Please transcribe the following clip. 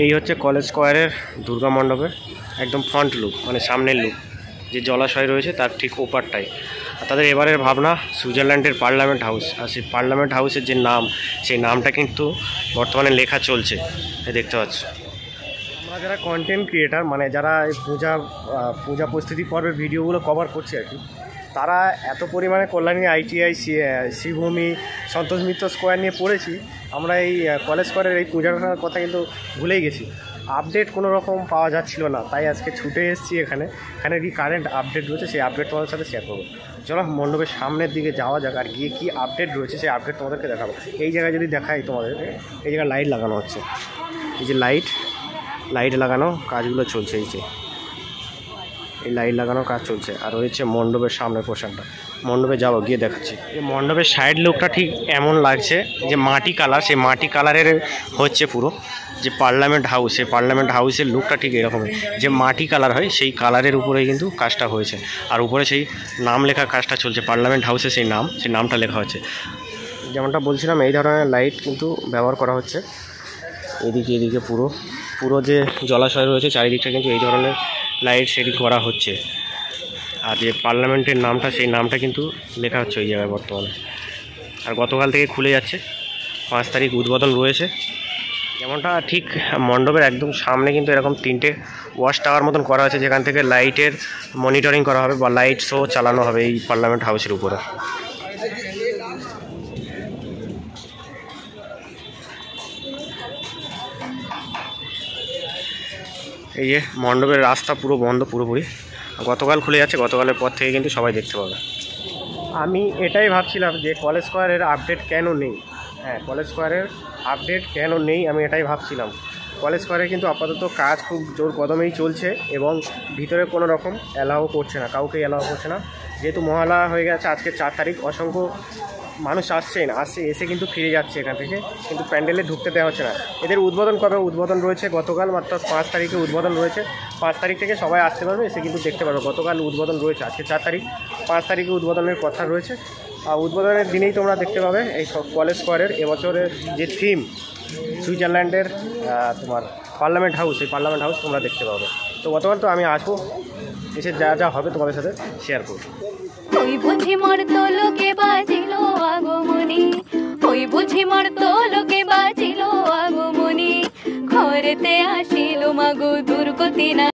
এই হচ্ছে কলেজ স্কোয়ারের দুর্গা মণ্ডপের একদম ফ্রন্ট লুক, মানে সামনের লুক। যে জলাশয় রয়েছে তার ঠিক ওপারটাই। আর তাদের এবারের ভাবনা সুইজারল্যান্ডের পার্লামেন্ট হাউস, আর সেই পার্লামেন্ট হাউসের যে নাম, সেই নামটা কিন্তু বর্তমানে লেখা চলছে, দেখতে পাচ্ছ। আমরা যারা কন্টেন্ট ক্রিয়েটার, মানে যারা পূজা প্রস্তুতি পর্বের ভিডিওগুলো কভার করছে আর কি, তারা এত পরিমাণে কল্যাণী ITI শ্রীভূমি সন্তোষ মিত্র স্কোয়ার নিয়ে পড়েছি, আমরা এই কলেজ স্কোয়ারের এই পূজাটার কথা কিন্তু ভুলেই গেছি। আপডেট কোনো রকম পাওয়া যাচ্ছিল না, তাই আজকে ছুটে এসেছি এখানে কি কারেন্ট আপডেট রয়েছে সেই আপডেট তোমাদের সাথে শেয়ার করবো। চলো মণ্ডপের সামনের দিকে যাওয়া যাক, আর গিয়ে কী আপডেট রয়েছে সেই আপডেট তোমাদেরকে দেখাবো। এই জায়গায় যদি দেখাই তোমাদের, এই জায়গায় লাইট লাগানো হচ্ছে, এই যে লাইট লাগানো কাজগুলো চলছে, এই লাইট লাগানোর কাজ চলছে। আর রয়েছে মণ্ডপের সামনের পোর্শনটা, মণ্ডপে যাবো, গিয়ে দেখাচ্ছি। এই মণ্ডপের সাইড লুকটা ঠিক এমন লাগছে যে মাটি কালার, সেই মাটি কালারের হচ্ছে পুরো যে পার্লামেন্ট হাউস, সেই পার্লামেন্ট হাউসের লুকটা ঠিক এরকমই, যে মাটি কালার হয় সেই কালারের উপরেই কিন্তু কাজটা হয়েছে। আর উপরে সেই নাম লেখা কাজটা চলছে, পার্লামেন্ট হাউসে সেই নামটা লেখা হচ্ছে। যেমনটা বলছিলাম, এই ধরনের লাইট কিন্তু ব্যবহার করা হচ্ছে। এদিকে পুরো যে জলাশয় রয়েছে চারিদিকটা কিন্তু এই ধরনের লাইট সেটিং করা হচ্ছে। আর যে পার্লামেন্টের নামটা, সেই নামটা কিন্তু লেখা হচ্ছে ওই জায়গায় বর্তমানে। আর গতকাল থেকে খুলে যাচ্ছে, 5 তারিখ উদ্বোধন রয়েছে। যেমনটা ঠিক মণ্ডপের একদম সামনে কিন্তু এরকম 3টে ওয়াচ টাওয়ার মতন করা আছে, যেখান থেকে লাইটের মনিটরিং করা হবে বা লাইট শো চালানো হবে এই পার্লামেন্ট হাউসের উপরে। এই যে মণ্ডপের রাস্তা পুরো বন্ধ পুরোপুরি, গতকাল খুলে যাচ্ছে, গতকালের পর থেকে কিন্তু সবাই দেখতে পাবে। আমি এটাই ভাবছিলাম যে কলেজ স্কোয়ারের আপডেট কেন নেই, কলেজ স্কোয়ারের আপডেট কেন নেই আমি এটাই ভাবছিলাম। কলেজ স্কোয়ারে কিন্তু আপাতত কাজ খুব জোর কদমেই চলছে এবং ভিতরে কোনো রকম অ্যালাউ করছে না, কাউকে অ্যালাউ করছে না। যেহেতু মহালয়া হয়ে গেছে, আজকে 4 তারিখ, অসংখ্য মানুষ এসে কিন্তু ফিরে যাচ্ছে এখান থেকে, কিন্তু প্যান্ডেলে ঢুকতে দেওয়া হচ্ছে না। এদের উদ্বোধন কবে? উদ্বোধন রয়েছে গতকাল, মাত্র 5 তারিখে উদ্বোধন রয়েছে। 5 তারিখ থেকে সবাই আসতে পারবে, এসে কিন্তু দেখতে পারবে। গতকাল উদ্বোধন রয়েছে, আজকে 4 তারিখ, 5 তারিখে উদ্বোধনের কথা রয়েছে। আর উদ্বোধনের দিনেই তোমরা দেখতে পাবে এই কলেজ স্কোয়ারের এবছরের যে থিম সুইজারল্যান্ডের তোমার পার্লামেন্ট হাউস, এই পার্লামেন্ট হাউস তোমরা দেখতে পাবে। তো গতকাল তো আমি আসবো, এসে যা হবে তোমাদের সাথে শেয়ার করবো। ওই বুঝি মোর তোলকে বাজিল আগমনী, ওই বুঝি মোর তোলকে বাজিল আগমনী, ঘরেতে আসিল মাগো দুর্গতি না।